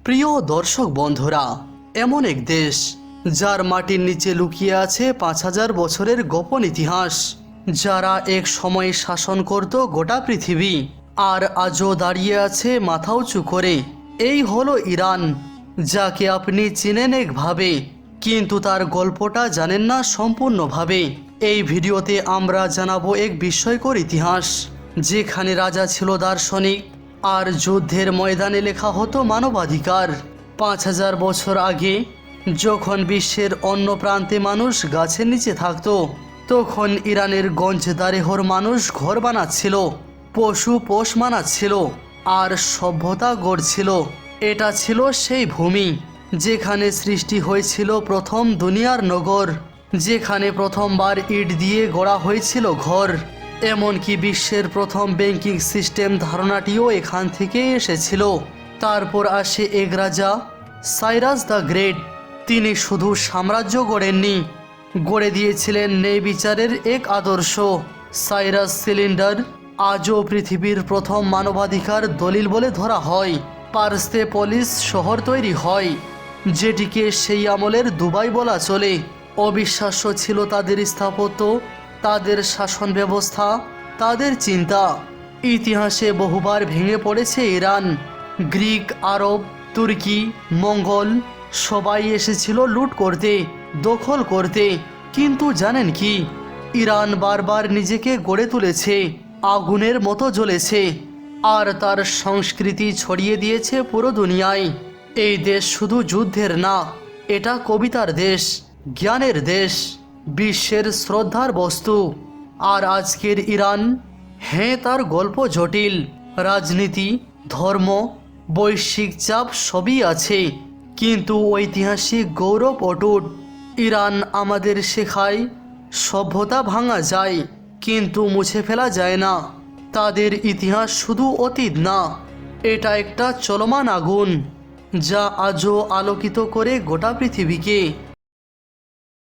প্রিয় দর্শক বন্ধুরা, এমন এক দেশ যার মাটির নিচে লুকিয়ে আছে ৫,০০০ বছরের গোপন ইতিহাস, যারা এক সময় শাসন করত গোটা পৃথিবী আর আজও দাঁড়িয়ে আছে মাথা উঁচু করে। এই হলো ইরান, যাকে আপনি চিনেন একভাবে কিন্তু তার গল্পটা জানেন না সম্পূর্ণভাবে। এই ভিডিওতে আমরা জানাবো এক বিস্ময়কর ইতিহাস, যেখানে রাজা ছিল দার্শনিক আর যুদ্ধের ময়দানে লেখা হতো মানবাধিকার। ৫,০০০ বছর আগে যখন বিশ্বের অন্য প্রান্তে মানুষ গাছের নিচে থাকতো, তখন ইরানের গঞ্জ দারেহর মানুষ ঘর বানাচ্ছিল, পশু পোষ মানাচ্ছিল আর সভ্যতা গড়ছিল। এটা ছিল সেই ভূমি যেখানে সৃষ্টি হয়েছিল প্রথম দুনিয়ার নগর, যেখানে প্রথমবার ইট দিয়ে গড়া হয়েছিল ঘর। এমনকি বিশ্বের প্রথম ব্যাংকিং সিস্টেম ধারণাটিও এখান থেকে এসেছিল। তারপর আসে এক রাজা, সাইরাস দ্য গ্রেট। তিনি শুধু সাম্রাজ্য গড়েননি, গড়ে দিয়েছিলেন ন্যায় বিচারের এক আদর্শ। সাইরাস সিলিন্ডার আজও পৃথিবীর প্রথম মানবাধিকার দলিল বলে ধরা হয়। পার্সেপোলিস শহর তৈরি হয়, যেটিকে সেই আমলের দুবাই বলা চলে। অবিশ্বাস্য ছিল তাদের স্থাপত্য, তাদের শাসন ব্যবস্থা, তাদের চিন্তা। ইতিহাসে বহুবার ভেঙে পড়েছে ইরান। গ্রিক, আরব, তুর্কি, মঙ্গল সবাই এসেছিল লুট করতে, দখল করতে। কিন্তু জানেন কি, ইরান বারবার নিজেকে গড়ে তুলেছে, আগুনের মতো জ্বলেছে আর তার সংস্কৃতি ছড়িয়ে দিয়েছে পুরো দুনিয়ায়। এই দেশ শুধু যুদ্ধের না, এটা কবিতার দেশ, জ্ঞানের দেশ, বিশ্বের শ্রদ্ধার বস্তু। আর আজকের ইরান, হ্যাঁ, তার গল্প জটিল, রাজনীতি, ধর্ম, বৈশ্বিক চাপ সবই আছে, কিন্তু ঐতিহাসিক গৌরব অটুট। ইরান আমাদের শেখায় সভ্যতা ভাঙা যায় কিন্তু মুছে ফেলা যায় না। তাদের ইতিহাস শুধু অতীত না, এটা একটা চলমান আগুন যা আজও আলোকিত করে গোটা পৃথিবীকে।